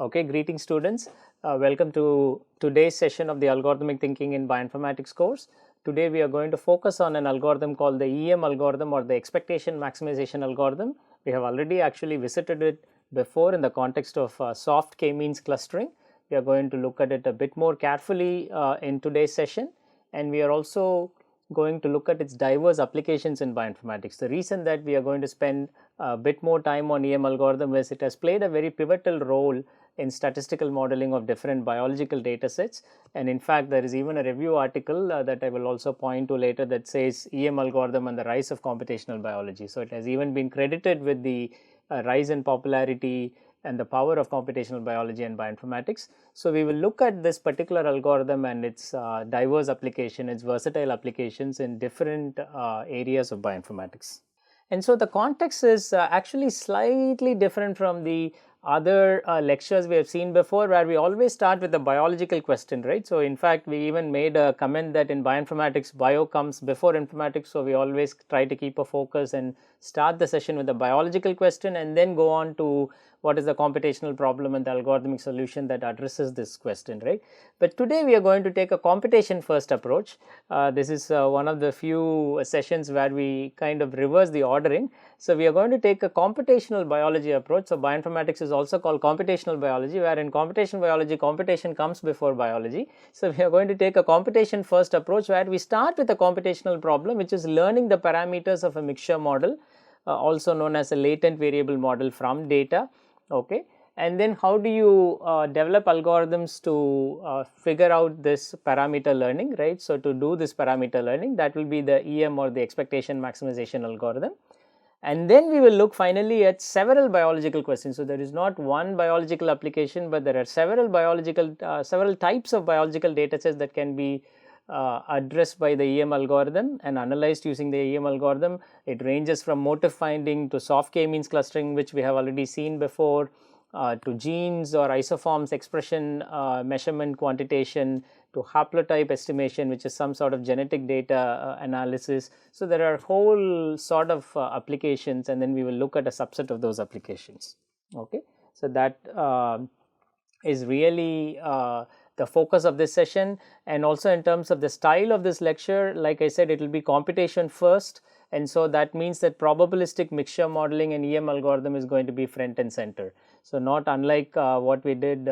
Okay, greetings students. Welcome to today's session of the Algorithmic Thinking in Bioinformatics course. Today we are going to focus on an algorithm called the EM algorithm or the expectation maximization algorithm. We have already actually visited it before in the context of soft k-means clustering. We are going to look at it a bit more carefully in today's session, and we are also going to look at its diverse applications in bioinformatics. The reason that we are going to spend a bit more time on EM algorithm is it has played a very pivotal role in statistical modeling of different biological data sets, and in fact there is even a review article that I will also point to later that says EM algorithm and the rise of computational biology. So it has even been credited with the rise in popularity and the power of computational biology and bioinformatics. So we will look at this particular algorithm and its diverse application, its versatile applications in different areas of bioinformatics. And so the context is actually slightly different from the other lectures we have seen before, where we always start with the biological question, right? So in fact we even made a comment that in bioinformatics bio comes before informatics, so we always try to keep a focus and start the session with the biological question and then go on to what is the computational problem and the algorithmic solution that addresses this question, right? But today we are going to take a computation first approach. This is one of the few sessions where we kind of reverse the ordering. So we are going to take a computational biology approach. So bioinformatics is also called computational biology, where in computational biology computation comes before biology. So we are going to take a computation first approach where we start with a computational problem, which is learning the parameters of a mixture model, also known as a latent variable model from data. Okay, and then how do you develop algorithms to figure out this parameter learning, right? So to do this parameter learning, that will be the EM or the expectation maximization algorithm. And then we will look finally at several biological questions. So there is not one biological application, but there are several types of biological data sets that can be addressed by the EM algorithm and analyzed using the EM algorithm. It ranges from motif finding to soft k-means clustering, which we have already seen before, to genes or isoforms expression measurement quantitation, to haplotype estimation, which is some sort of genetic data analysis. So there are whole sort of applications, and then we will look at a subset of those applications. Okay, so that is really the focus of this session. And also in terms of the style of this lecture, like I said, it will be computation first, and so that means that probabilistic mixture modeling and EM algorithm is going to be front and center. So not unlike what we did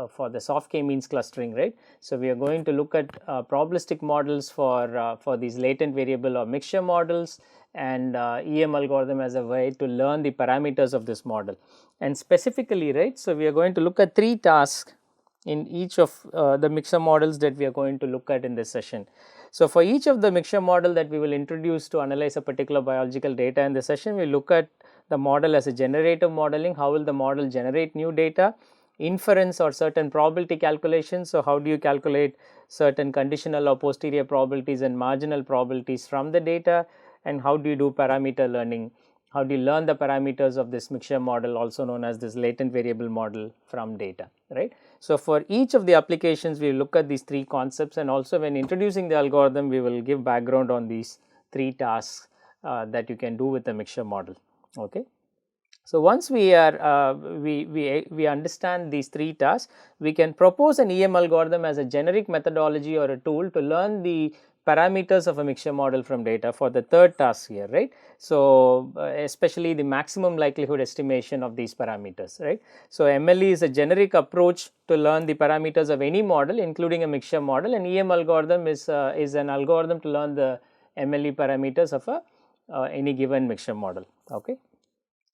for the soft k-means clustering, right? So we are going to look at probabilistic models for these latent variable or mixture models, and EM algorithm as a way to learn the parameters of this model. And specifically, right, so we are going to look at 3 tasks in each of the mixture models that we are going to look at in this session. So for each of the mixture model that we will introduce to analyze a particular biological data in this session, we look at the model as a generative modeling. How will the model generate new data? Inference or certain probability calculations. So how do you calculate certain conditional or posterior probabilities and marginal probabilities from the data? And how do you do parameter learning? How do you learn the parameters of this mixture model, also known as this latent variable model from data, right? So for each of the applications, we look at these 3 concepts, and also when introducing the algorithm, we will give background on these 3 tasks that you can do with the mixture model. Okay. So once we are we understand these 3 tasks, we can propose an EM algorithm as a generic methodology or a tool to learn the parameters of a mixture model from data for the 3rd task here, right? So especially the maximum likelihood estimation of these parameters, right? So MLE is a generic approach to learn the parameters of any model, including a mixture model, and EM algorithm is an algorithm to learn the MLE parameters of any given mixture model. Okay.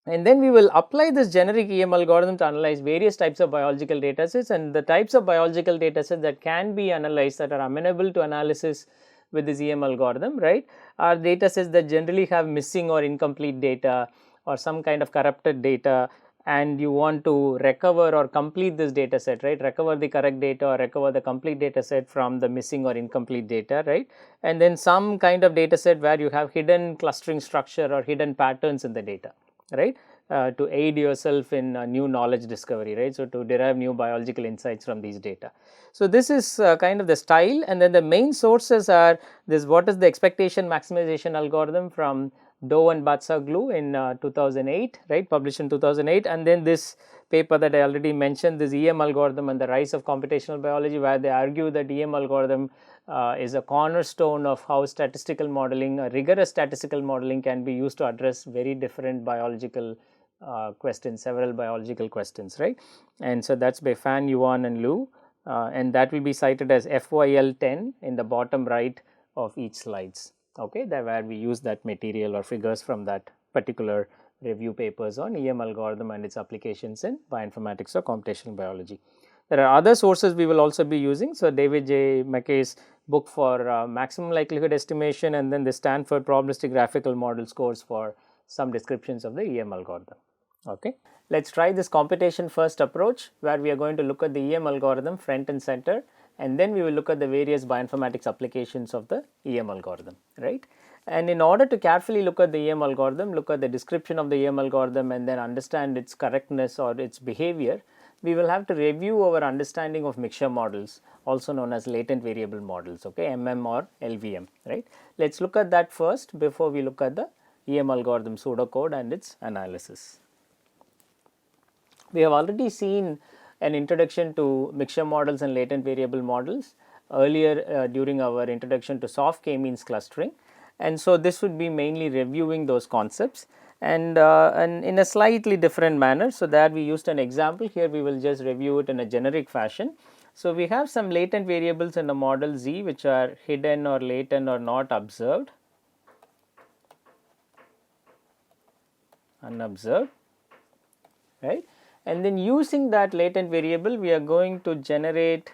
And then we will apply this generic EM algorithm to analyze various types of biological data sets, and the types of biological data sets that can be analyzed, that are amenable to analysis with this EM algorithm, right, are data sets that generally have missing or incomplete data or some kind of corrupted data, and you want to recover or complete this data set, right, recover the correct data or recover the complete data set from the missing or incomplete data, right. And then some kind of data set where you have hidden clustering structure or hidden patterns in the data, right, to aid yourself in new knowledge discovery, right. So to derive new biological insights from these data. So this is kind of the style, and then the main sources are this: what is the expectation maximization algorithm from Doe and Batsaglu in 2008, right, published in 2008, and then this paper that I already mentioned, this EM algorithm and the rise of computational biology, where they argue that EM algorithm is a cornerstone of how statistical modeling, rigorous statistical modeling can be used to address very different biological questions, several biological questions, right. And so that's by Fan, Yuan and Liu, and that will be cited as FYL 10 in the bottom right of each slides, okay, that where we use that material or figures from that particular review papers on EM algorithm and its applications in bioinformatics or computational biology. There are other sources we will also be using. So, David J. McKay's book for maximum likelihood estimation, and then the Stanford probabilistic graphical model scores for some descriptions of the EM algorithm. Okay. Let us try this computation first approach, where we are going to look at the EM algorithm front and center, and then we will look at the various bioinformatics applications of the EM algorithm, right. And in order to carefully look at the EM algorithm, look at the description of the EM algorithm and then understand its correctness or its behavior, we will have to review our understanding of mixture models, also known as latent variable models, okay, MM or LVM, right. Let us look at that first before we look at the EM algorithm pseudocode and its analysis. We have already seen an introduction to mixture models and latent variable models earlier during our introduction to soft k-means clustering, and so this would be mainly reviewing those concepts and in a slightly different manner. So, there we used an example. Here we will just review it in a generic fashion. So, we have some latent variables in the model Z which are hidden or latent or not observed, unobserved, right. And then using that latent variable, we are going to generate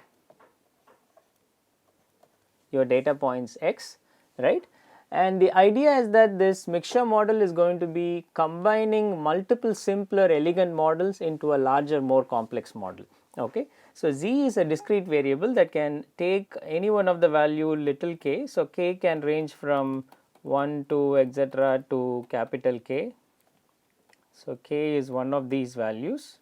your data points x, right. And the idea is that this mixture model is going to be combining multiple simpler elegant models into a larger, more complex model, okay. So, Z is a discrete variable that can take any one of the value little k. So, k can range from 1 to etc. to capital K. So, k is one of these values,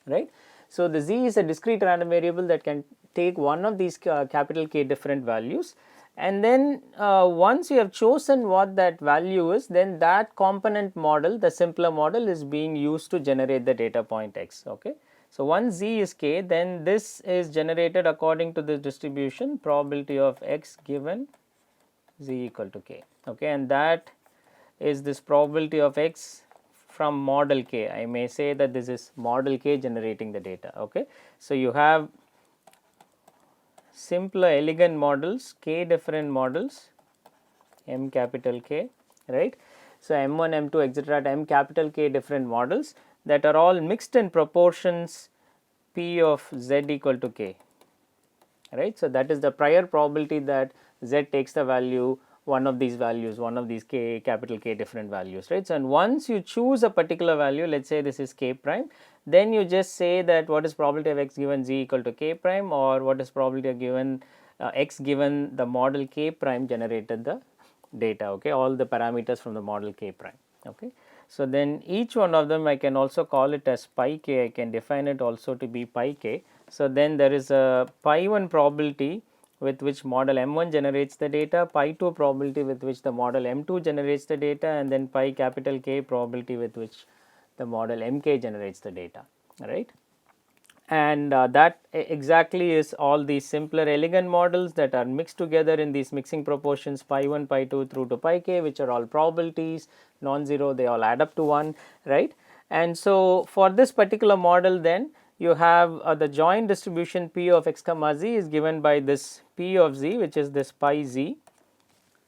right. So, the Z is a discrete random variable that can take one of these capital K different values, and then once you have chosen what that value is, then that component model, the simpler model, is being used to generate the data point x, okay. So, once Z is k, then this is generated according to this distribution, probability of x given Z equal to k, okay, and that is this probability of x from model k. I may say that this is model k generating the data, okay. So, you have simpler elegant models, k different models, m capital K, right. So, m1, m2 etc. m capital K different models that are all mixed in proportions p of z equal to k, right. So, that is the prior probability that z takes the value one of these values, one of these k capital K different values, right. So, and once you choose a particular value, let us say this is k prime, then you just say that what is probability of x given Z equal to k prime, or what is probability of given x given the model k prime generated the data, okay, all the parameters from the model k prime, okay. So, then each one of them I can also call it as pi k, I can define it also to be pi k. So, then there is a pi 1 probability with which model M1 generates the data, pi 2 probability with which the model M2 generates the data, and then pi capital K probability with which the model MK generates the data, right. And that exactly is all these simpler elegant models that are mixed together in these mixing proportions pi 1, pi 2 through to pi k, which are all probabilities, non-zero, they all add up to 1, right. And so, for this particular model, then you have the joint distribution p of x comma z is given by this p of z, which is this pi z,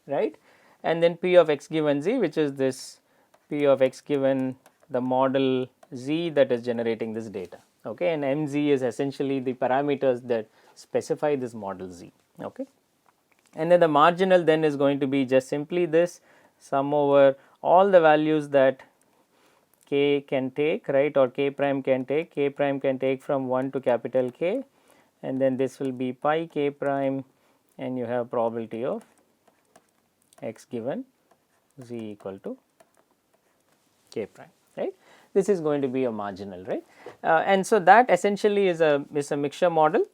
right, and then p of x given z, which is this p of x given the model z that is generating this data, okay, and mz is essentially the parameters that specify this model z, okay. And then the marginal then is going to be just simply this sum over all the values that k can take, right, or k prime can take from 1 to capital K, and then this will be pi k prime, and you have probability of x given z equal to k prime, right. This is going to be a marginal, right, and so that essentially is a mixture model.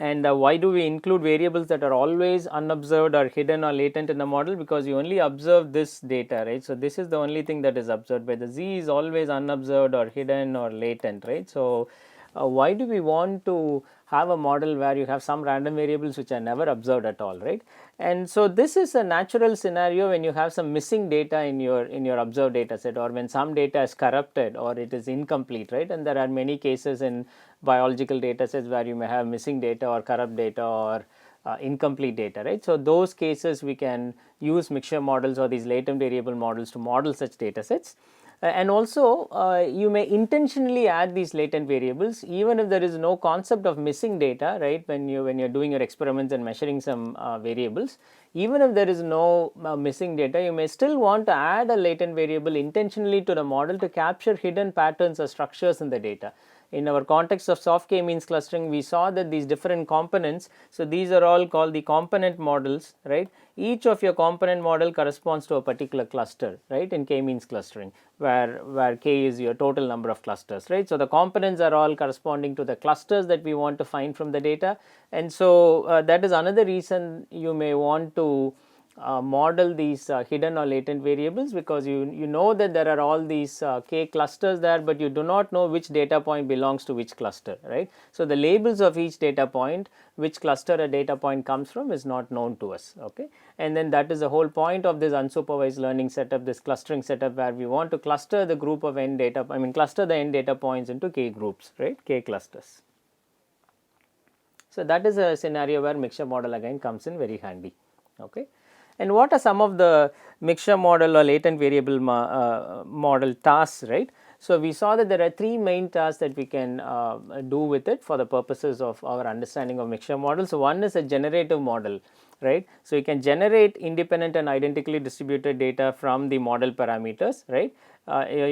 And why do we include variables that are always unobserved or hidden or latent in the model? Because you only observe this data, right? So, this is the only thing that is observed, by the z is always unobserved or hidden or latent, right? So, why do we want to have a model where you have some random variables which are never observed at all, right? And so, this is a natural scenario when you have some missing data in your observed data set, or when some data is corrupted or it is incomplete, right? And there are many cases in biological data sets where you may have missing data or corrupt data or incomplete data, right? So, those cases we can use mixture models or these latent variable models to model such data sets. And also you may intentionally add these latent variables even if there is no concept of missing data, right? When you are doing your experiments and measuring some variables, even if there is no missing data, you may still want to add a latent variable intentionally to the model to capture hidden patterns or structures in the data. In our context of soft k-means clustering, we saw that these different components, so these are all called the component models, right? Each of your component model corresponds to a particular cluster, right, in k-means clustering, where k is your total number of clusters, right? So, the components are all corresponding to the clusters that we want to find from the data, and so that is another reason you may want to model these hidden or latent variables, because you know that there are all these k clusters there, but you do not know which data point belongs to which cluster, right? So, the labels of each data point, which cluster a data point comes from, is not known to us, okay? And then that is the whole point of this unsupervised learning setup, this clustering setup, where we want to cluster the group of n data, cluster the n data points into k groups, right, k clusters. So, that is a scenario where mixture model again comes in very handy, okay? And what are some of the mixture model or latent variable model tasks, right? So, we saw that there are three main tasks that we can do with it for the purposes of our understanding of mixture model. So, one is a generative model, right? So, you can generate independent and identically distributed data from the model parameters, right?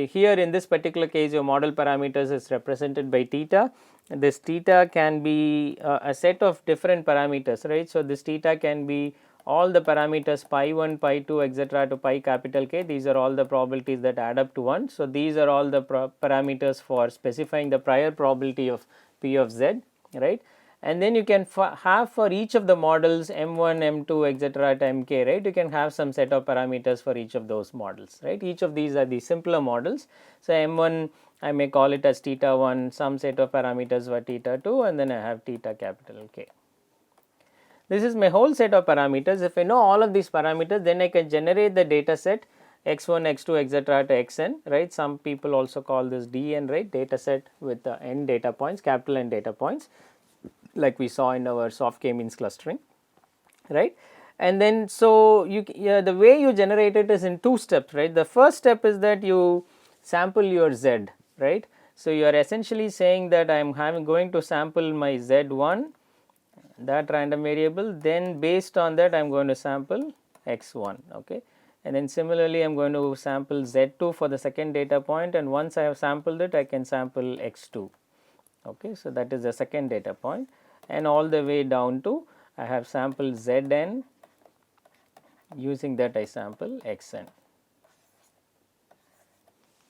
Here in this particular case, your model parameters is represented by theta. This theta can be a set of different parameters, right? So, this theta can be all the parameters pi 1, pi 2, etc. to pi capital K. These are all the probabilities that add up to 1. So, these are all the parameters for specifying the prior probability of P of z, right? And then you can have for each of the models M1, M2, etc. to Mk, right? You can have some set of parameters for each of those models, right? Each of these are the simpler models. So, M1 I may call it as theta 1, some set of parameters were theta 2, and then I have theta capital K. This is my whole set of parameters. If I know all of these parameters, then I can generate the data set x1, x2, etc. to xn, right? Some people also call this dn, right? Data set with n data points, capital N data points, like we saw in our soft k-means clustering, right? And then, so the way you generate it is in two steps, right? The first step is that you sample your z, right? So, you are essentially saying that I am going to sample my z1, that random variable, then based on that I am going to sample x1, okay? And then similarly I am going to sample z2 for the second data point, and once I have sampled it I can sample x2, okay? So, that is the second data point, and all the way down to I have sampled zn, using that I sample xn,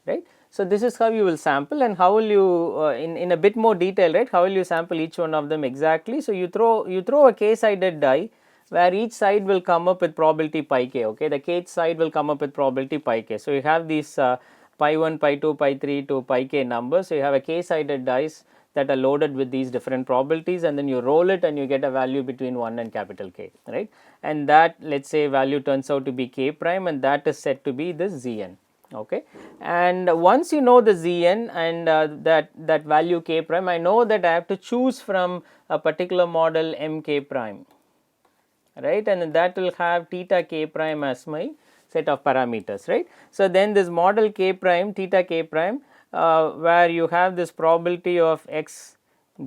right? So, this is how you will sample, and how will you in a bit more detail, right, how will you sample each one of them exactly. So, you throw a k-sided die where each side will come up with probability pi k, okay? The kth side will come up with probability pi k. So, you have these pi 1, pi 2, pi 3 to pi k numbers. So, you have a k-sided dice that are loaded with these different probabilities, and then you roll it and you get a value between 1 and capital K, right? And that, let us say, value turns out to be k prime, and that is said to be this Zn. Okay, and once you know the Zn and that value k prime, I know that I have to choose from a particular model mk prime, right, and that will have theta k prime as my set of parameters, right. So, then this model k prime, theta k prime, where you have this probability of x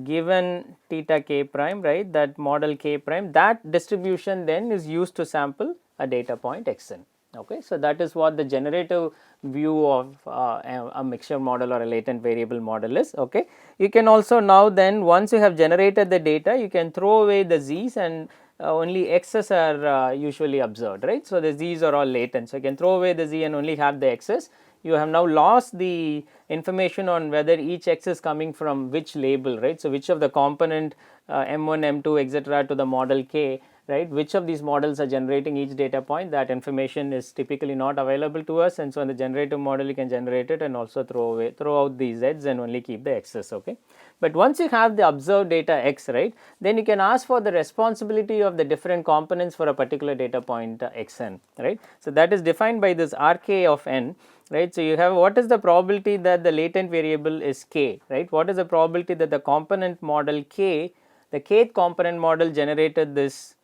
given theta k prime, right, that model k prime, that distribution then is used to sample a data point xn. Okay, so that is what the generative view of a mixture model or a latent variable model is. Okay, you can also now then, once you have generated the data, you can throw away the z's, and only x's are usually observed, right. So, the z's are all latent. So, you can throw away the z and only have the x's. you have now lost the information on whether each x is coming from which label, right. So, which of the component M1, M2 etc. to the model k, right, which of these models are generating each data point, that information is typically not available to us, and so in the generative model you can generate it and also throw out the z's and only keep the x's. Okay. But once you have the observed data x, right, then you can ask for the responsibility of the different components for a particular data point xn, right. So, that is defined by this rk of n, right. So, you have what is the probability that the latent variable is k, right, what is the probability that the component model k, the kth component model generated this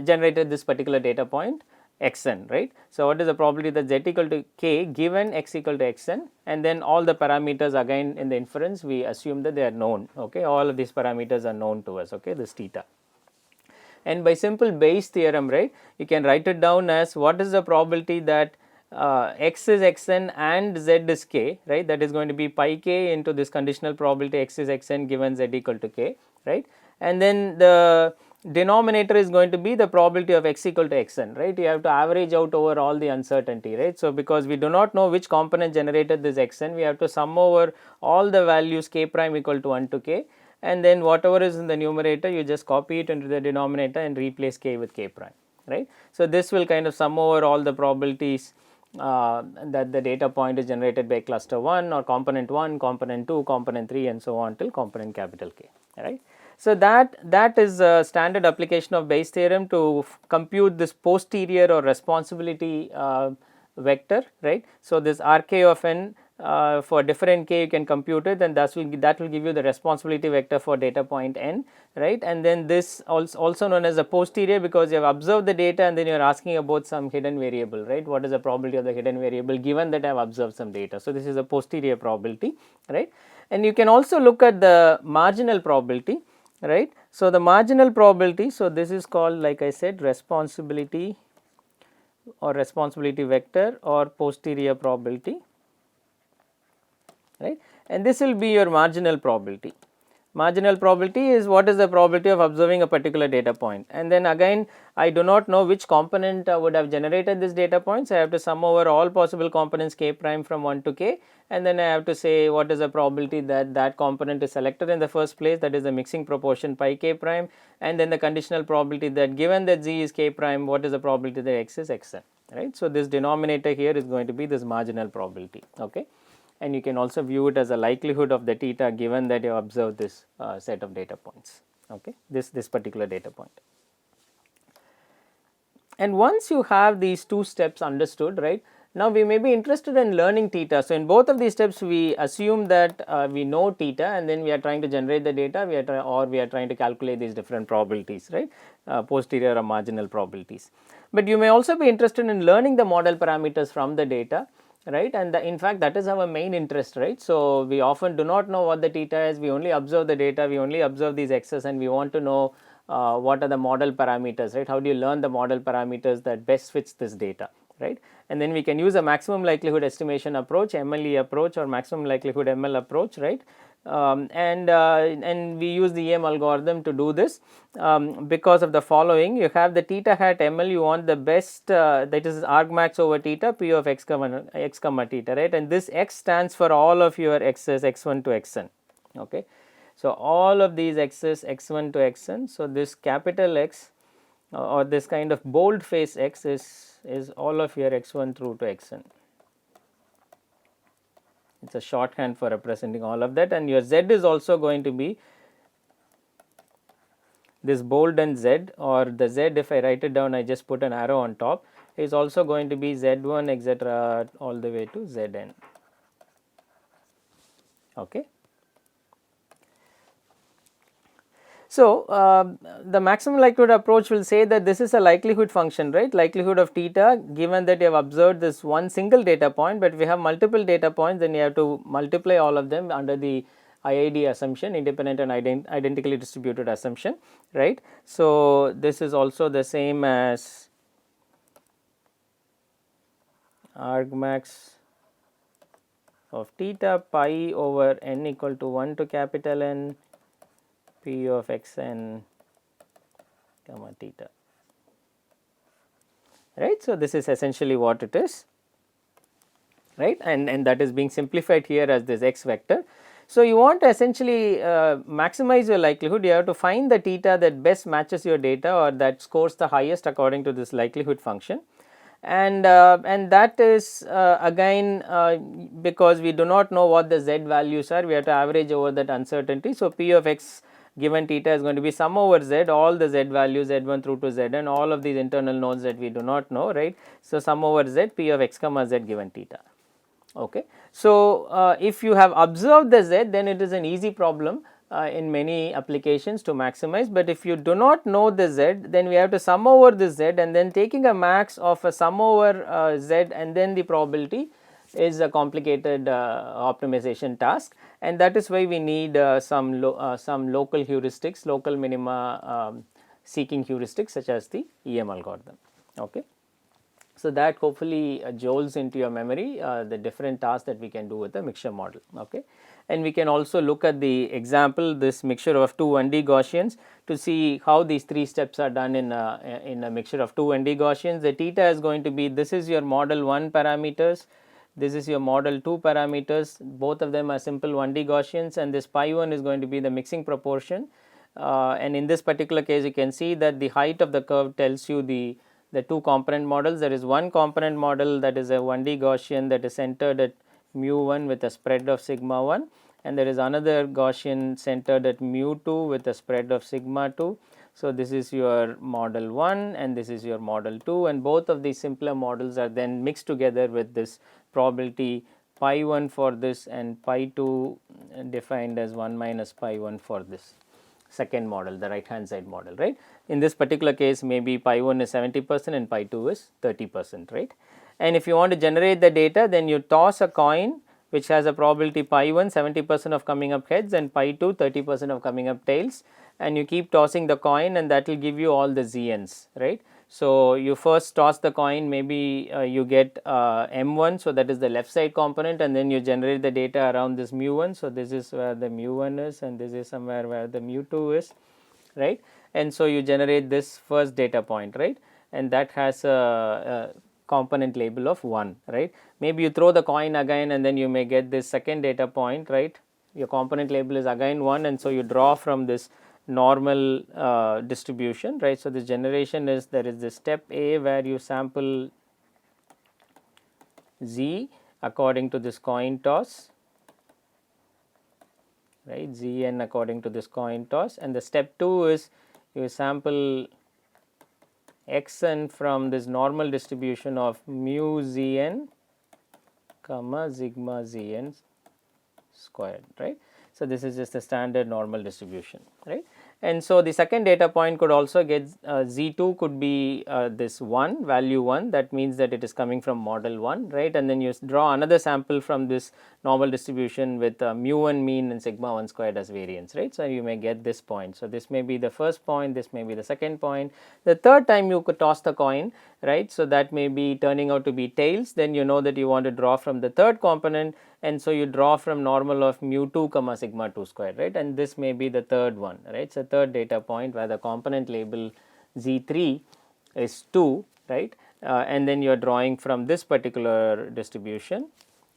generated this particular data point xn, right. So, what is the probability that z equal to k given x equal to xn, and then all the parameters again in the inference we assume that they are known. Okay. All of these parameters are known to us, okay, this theta. And by simple Bayes theorem, right, you can write it down as what is the probability that x is xn and z is k, right, that is going to be pi k into this conditional probability x is xn given z equal to k, right. And then the denominator is going to be the probability of x equal to xn, right. You have to average out over all the uncertainty, right. So, because we do not know which component generated this xn, we have to sum over all the values k prime equal to 1 to k, and then whatever is in the numerator you just copy it into the denominator and replace k with k prime, right. So, this will kind of sum over all the probabilities that the data point is generated by cluster 1 or component 1, component 2, component 3 and so on till component capital K, right. So, that is a standard application of Bayes theorem to compute this posterior or responsibility vector, right. So, this rk of n for different k you can compute it, and that will give you the responsibility vector for data point n, right. And then this also known as a posterior, because you have observed the data and then you are asking about some hidden variable, right. What is the probability of the hidden variable given that I have observed some data. So, this is a posterior probability, right. And you can also look at the marginal probability, right. So, the marginal probability, so this is called, like I said, responsibility or responsibility vector or posterior probability, right, and this will be your marginal probability. Marginal probability is what is the probability of observing a particular data point, and then again I do not know which component would have generated this data point. So, I have to sum over all possible components k prime from 1 to k, and then I have to say what is the probability that that component is selected in the first place, that is the mixing proportion pi k prime, and then the conditional probability that given that z is k prime, what is the probability that x is xn, right. So, this denominator here is going to be this marginal probability, okay. And you can also view it as a likelihood of the theta given that you observe this set of data points, okay, this particular data point. And once you have these two steps understood, right, now we may be interested in learning theta. So, in both of these steps we assume that we know theta, and then we are trying to generate the data, we are trying to calculate these different probabilities, right, posterior or marginal probabilities. But you may also be interested in learning the model parameters from the data, right, and in fact that is our main interest, right. So, we often do not know what the theta is, we only observe the data, we only observe these x's, and we want to know what are the model parameters, right, how do you learn the model parameters that best fits this data, right. And then we can use a maximum likelihood estimation approach, MLE approach, or maximum likelihood ML approach, right. And we use the EM algorithm to do this because of the following. You have the theta hat ML, you want the best that is argmax over theta p of x comma theta, right, and this x stands for all of your x's x1 to xn, okay. So, all of these x's x1 to xn. So, this capital X or this kind of bold face x is all of your x1 through to xn. It is a shorthand for representing all of that, and your z is also going to be this bold and z, or the z, if I write it down I just put an arrow on top, is also going to be z1 etc. all the way to zn, okay. So, the maximum likelihood approach will say that this is a likelihood function, right, likelihood of theta given that you have observed this one single data point, but if we have multiple data points then you have to multiply all of them under the IID assumption, independent and identically distributed assumption, right. So, this is also the same as argmax of theta pi over n equal to 1 to capital N p of xn comma theta, right. So, this is essentially what it is. right, and that is being simplified here as this x vector. So, you want to essentially maximize your likelihood. You have to find the theta that best matches your data or that scores the highest according to this likelihood function, and that is again because we do not know what the z values are, we have to average over that uncertainty. So, p of x given theta is going to be sum over z, all the z values z1 through to zn, all of these internal nodes that we do not know, right. So, sum over z p of x comma z given theta. Okay. So, if you have observed the z, then it is an easy problem in many applications to maximize, but if you do not know the z, then we have to sum over the z, and then taking a max of a sum over z and then the probability is a complicated optimization task, and that is why we need some local heuristics, local minima seeking heuristics such as the EM algorithm. Okay. So, that hopefully jolts into your memory the different tasks that we can do with the mixture model. Okay. And we can also look at the example, this mixture of two 1D Gaussians, to see how these three steps are done in a mixture of two 1D Gaussians. The theta is going to be, this is your model 1 parameters, this is your model 2 parameters, both of them are simple 1D Gaussians, and this pi 1 is going to be the mixing proportion. And in this particular case, you can see that the height of the curve tells you the two component models. There is one component model that is a 1D Gaussian that is centered at mu 1 with a spread of sigma 1, and there is another Gaussian centered at mu 2 with a spread of sigma 2. So, this is your model 1 and this is your model 2, and both of these simpler models are then mixed together with this probability pi 1 for this and pi 2 defined as 1 minus pi 1 for this second model, the right hand side model, right. In this particular case, maybe pi 1 is 70% and pi 2 is 30%, right. And if you want to generate the data, then you toss a coin which has a probability pi 1 70% of coming up heads and pi 2 30% of coming up tails, and you keep tossing the coin, and that will give you all the zns, right. So, you first toss the coin, maybe you get m1, so that is the left side component, and then you generate the data around this mu 1. So, this is where the mu 1 is and this is somewhere where the mu 2 is, right. And so, you generate this first data point, right, and that has a component label of 1, right. Maybe you throw the coin again and then you may get this second data point, right. Your component label is again 1, and so you draw from this normal distribution, right. So, this generation is, there is this step A where you sample z according to this coin toss, right, zn according to this coin toss, and the step 2 is you sample xn from this normal distribution of mu zn comma sigma zn squared, right. So, this is just a standard normal distribution, right. And so, the second data point could also get z2 could be this 1 value 1, that means that it is coming from model 1, right, and then you draw another sample from this normal distribution with mu 1 mean and sigma 1 squared as variance, right. So, you may get this point. So, this may be the first point, this may be the second point. The third time you could toss the coin, right. So, that may be turning out to be tails, then you know that you want to draw from the third component, and so you draw from normal of mu 2 comma sigma 2 squared, right, and this may be the third one, right. So, third data point where the component label z3 is 2, right, and then you are drawing from this particular distribution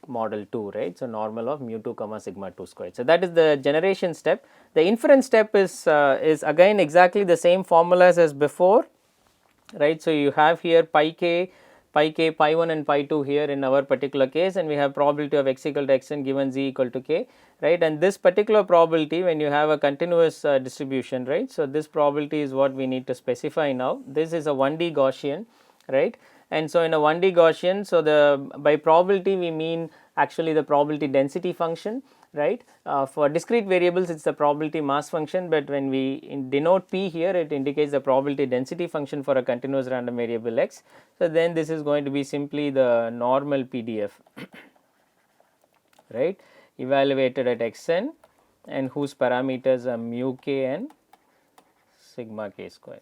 model 2, right. So, normal of mu 2 comma sigma 2 squared. So, that is the generation step. The inference step is again exactly the same formulas as before, right. So, you have here pi k, pi 1 and pi 2 here in our particular case, and we have probability of x equal to xn given z equal to k, right, and this particular probability when you have a continuous distribution, right. So, this probability is what we need to specify now. This is a 1D Gaussian, right, and so in a 1D Gaussian, so by probability we mean actually the probability density function, right. For discrete variables it is the probability mass function, but when we denote p here it indicates the probability density function for a continuous random variable x. So, then this is going to be simply the normal PDF, right, evaluated at xn and whose parameters are mu k and sigma k square,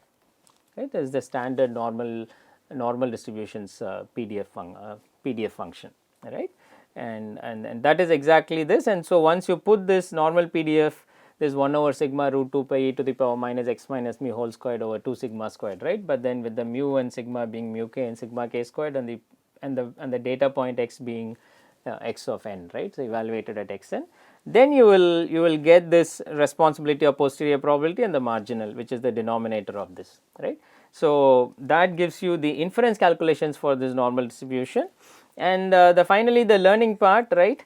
right. That is the standard normal distributions PDF function, right. And that is exactly this. And so, once you put this normal PDF, this 1 over sigma root 2 pi e to the power minus x minus mu whole squared over 2 sigma squared, right, but then with the mu and sigma being mu k and sigma k squared, and the data point x being x of n, right. So, evaluated at x n, then you will get this responsibility of posterior probability and the marginal, which is the denominator of this, right. So, that gives you the inference calculations for this normal distribution, and finally the learning part, right.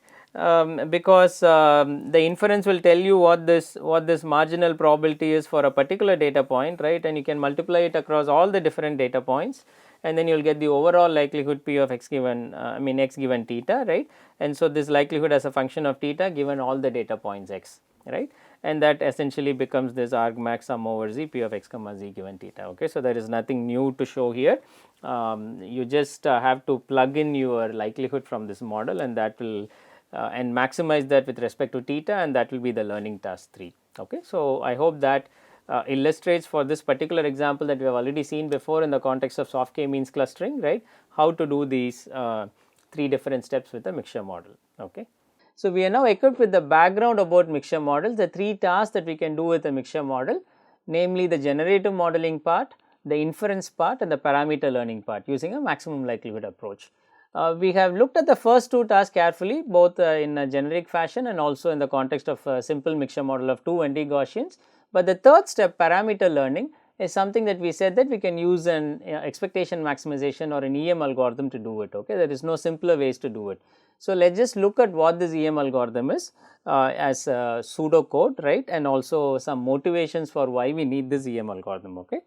Because the inference will tell you what this marginal probability is for a particular data point, right, and you can multiply it across all the different data points, and then you will get the overall likelihood p of x given x given theta, right. And so, this likelihood as a function of theta given all the data points x, right, and that essentially becomes this argmax sum over z p of x comma z given theta. Okay. So, there is nothing new to show here. You just have to plug in your likelihood from this model, and that will and maximize that with respect to theta, and that will be the learning task 3. Okay. So, I hope that illustrates for this particular example that we have already seen before in the context of soft K means clustering, right, how to do these 3 different steps with a mixture model. Okay. So, we are now equipped with the background about mixture models, the 3 tasks that we can do with a mixture model, namely the generative modeling part, the inference part, and the parameter learning part using a maximum likelihood approach. We have looked at the first 2 tasks carefully, both in a generic fashion and also in the context of a simple mixture model of 2 ND Gaussians. But the third step, parameter learning, is something that we said that we can use an expectation maximization or an EM algorithm to do it. Okay, there is no simpler ways to do it. So, let us just look at what this EM algorithm is as a pseudo code, right, and also some motivations for why we need this EM algorithm. Okay.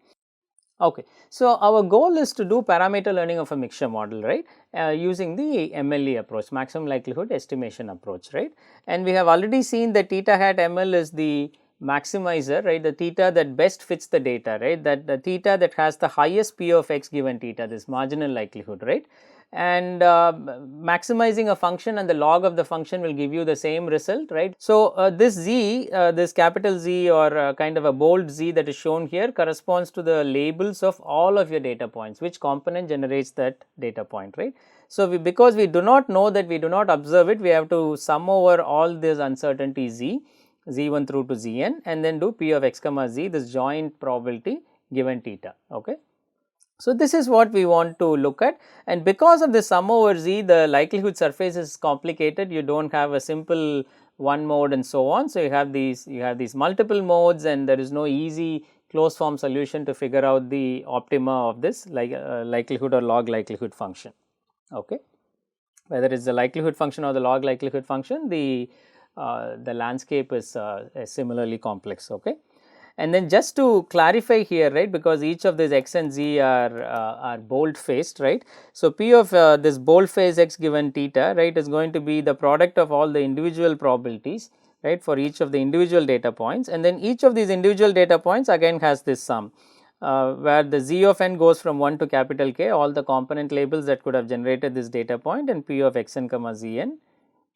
Okay. So, our goal is to do parameter learning of a mixture model, right, using the MLE approach, maximum likelihood estimation approach, right, and we have already seen that theta hat ML is the maximizer, right, the theta that best fits the data, right, that the theta that has the highest p of x given theta, this marginal likelihood, right, and maximizing a function and the log of the function will give you the same result, right. So, this z, this capital Z or kind of a bold Z that is shown here corresponds to the labels of all of your data points, which component generates that data point, right. So, because we do not know that, we do not observe it, we have to sum over all this uncertainty z, z1 through to zn, and then do p of x comma z, this joint probability given theta. Okay. So, this is what we want to look at, and because of the sum over z, the likelihood surface is complicated. You do not have a simple one mode and so on. So, you have these multiple modes, and there is no easy closed form solution to figure out the optima of this likelihood or log likelihood function. Okay. Whether it is the likelihood function or the log likelihood function, the landscape is similarly complex. Okay. And then just to clarify here, right, because each of these x and z are bold faced, right. So, p of this bold face x given theta, right, is going to be the product of all the individual probabilities, right, for each of the individual data points, and then each of these individual data points again has this sum, where the z of n goes from 1 to capital K, all the component labels that could have generated this data point, and p of x n comma zn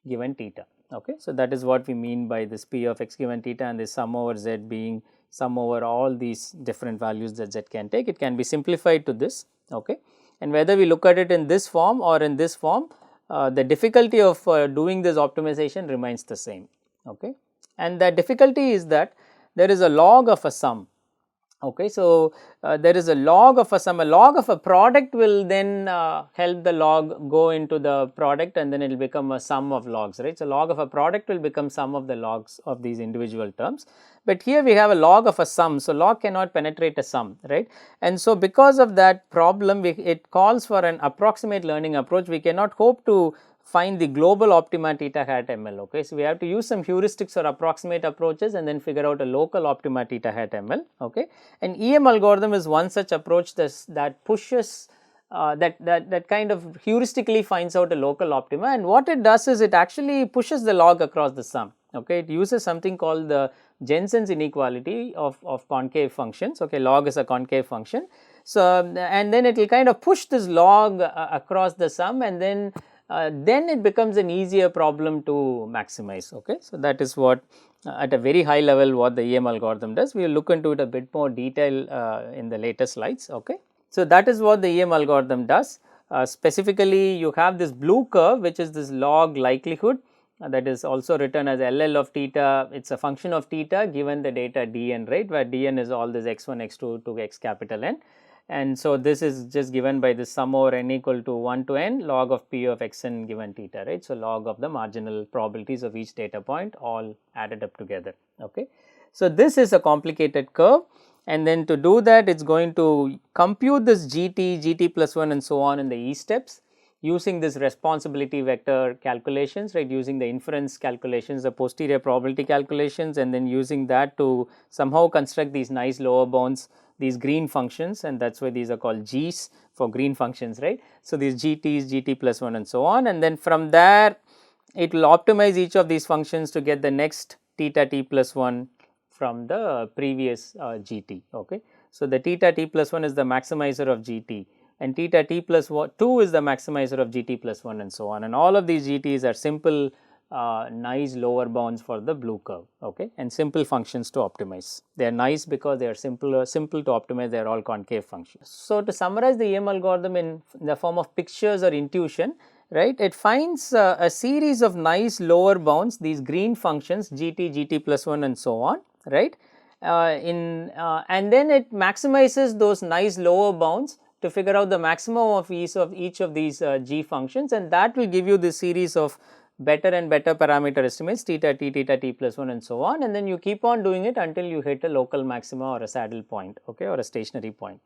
given theta. Okay. So, that is what we mean by this p of x given theta, and this sum over z being sum over all these different values that z can take. It can be simplified to this. Okay. And whether we look at it in this form or in this form, the difficulty of doing this optimization remains the same. Okay. And the difficulty is that there is a log of a sum. Okay. So, there is a log of a sum, a log of a product will then help the log go into the product, and then it will become a sum of logs, right. So, log of a product will become sum of the logs of these individual terms, but here we have a log of a sum. So, log cannot penetrate a sum, right, and so because of that problem, it calls for an approximate learning approach. We cannot hope to find the global optima theta hat ML. Okay. So, we have to use some heuristics or approximate approaches and then figure out a local optima theta hat ML. Okay. And EM algorithm is one such approach that pushes that kind of heuristically finds out a local optima, and what it does is it actually pushes the log across the sum. Okay. It uses something called the Jensen's inequality of concave functions. Okay. Log is a concave function. So, and then it will kind of push this log across the sum, and then it becomes an easier problem to maximize. Okay. So, that is what at a very high level what the EM algorithm does. We will look into it a bit more detail in the later slides. Okay. So, that is what the EM algorithm does. Specifically, you have this blue curve, which is this log likelihood that is also written as LL of theta. It is a function of theta given the data dn, right, where dn is all this x1, x2 to x capital N. and so this is just given by the sum over n equal to 1 to n log of p of x n given theta, right. So, log of the marginal probabilities of each data point all added up together. Okay. So, this is a complicated curve, and then to do that it is going to compute this gt plus 1 and so on in the e steps using this responsibility vector calculations, right, using the inference calculations, the posterior probability calculations, and then using that to somehow construct these nice lower bounds, these green functions, and that is why these are called g's for green functions, right. So, these gt's, gt plus 1 and so on, and then from there it will optimize each of these functions to get the next theta t plus 1 from the previous gt. Okay. So, the theta t plus 1 is the maximizer of gt, and theta t plus 2 is the maximizer of gt plus 1 and so on, and all of these gt's are simple nice lower bounds for the blue curve, okay, and simple functions to optimize. They are nice because they are simple to optimize, they are all concave functions. So, to summarize the EM algorithm in the form of pictures or intuition, right, it finds a series of nice lower bounds, these green functions gt, gt plus 1 and so on, right, and then it maximizes those nice lower bounds to figure out the maximum of each of these g functions, and that will give you this series of better and better parameter estimates theta t plus 1 and so on, and then you keep on doing it until you hit a local maxima or a saddle point, okay, or a stationary point.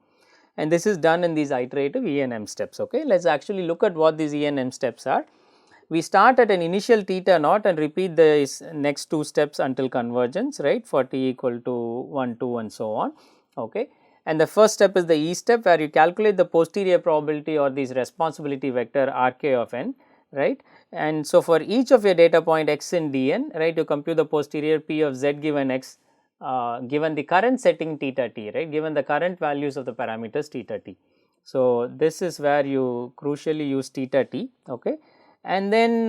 And this is done in these iterative E and M steps. Okay. Let us actually look at what these E and M steps are. We start at an initial theta naught and repeat the next two steps until convergence, right, for t equal to 1, 2 and so on. Okay. And the first step is the E step, where you calculate the posterior probability or this responsibility vector Rk of n, right. And so, for each of your data point x in Dn, right, you compute the posterior p of z given x given the current setting theta t, right, given the current values of the parameters theta t. So, this is where you crucially use theta t, okay. And then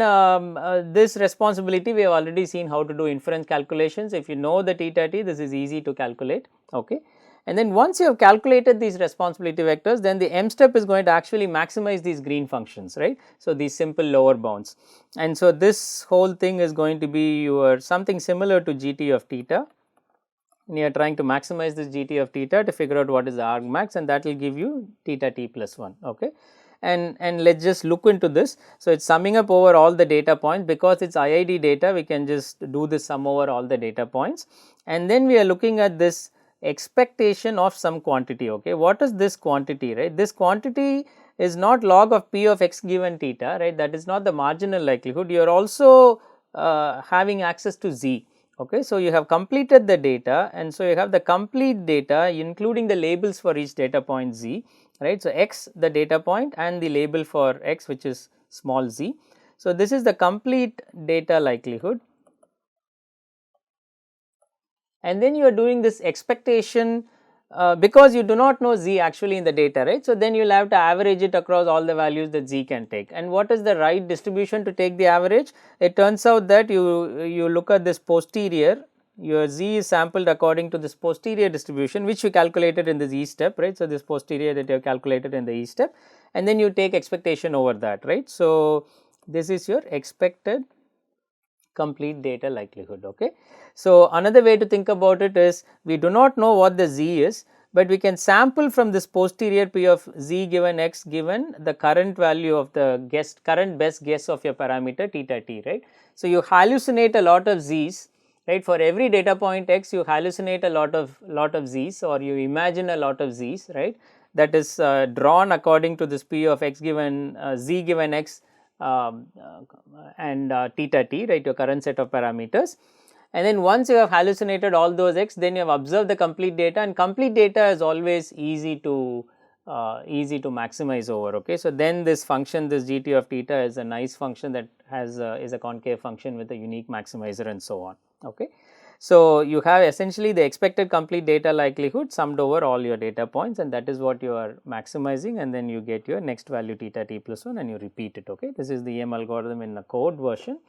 this responsibility we have already seen how to do inference calculations. If you know the theta t, this is easy to calculate, okay. And then once you have calculated these responsibility vectors, then the M step is going to actually maximize these green functions, right. So, these simple lower bounds, and so this whole thing is going to be your something similar to gt of theta, and you are trying to maximize this gt of theta to figure out what is the argmax, and that will give you theta t plus 1, okay. And let us just look into this. So, it is summing up over all the data points. Because it is IID data, we can just do this sum over all the data points, and then we are looking at this expectation of some quantity, okay. What is this quantity, right? This quantity is not log of p of x given theta, right, that is not the marginal likelihood. You are also having access to z, okay. So, you have completed the data, and so you have the complete data including the labels for each data point z, right. So, x the data point and the label for x, which is small z. So, this is the complete data likelihood, and then you are doing this expectation because you do not know z actually in the data, right. So, then you will have to average it across all the values that z can take. And what is the right distribution to take the average? It turns out that you look at this posterior, your z is sampled according to this posterior distribution, which you calculated in the z step, right. So, this posterior that you have calculated in the e step, and then you take expectation over that, right. So, this is your expected complete data likelihood, okay. So, another way to think about it is, we do not know what the z is, but we can sample from this posterior p of z given x given the current value of the current best guess of your parameter theta t, right. So, you hallucinate a lot of z's, right. For every data point x, you hallucinate a lot of z's, or you imagine a lot of z's, right, that is drawn according to this p of x given z given x and theta t, right, your current set of parameters. And then once you have hallucinated all those x, then you have observed the complete data, and complete data is always easy to maximize over, okay. So, then this function, this gt of theta, is a nice function that has is a concave function with a unique maximizer and so on, okay. So, you have essentially the expected complete data likelihood summed over all your data points, and that is what you are maximizing, and then you get your next value theta t plus 1 and you repeat it, okay. This is the EM algorithm in a code version.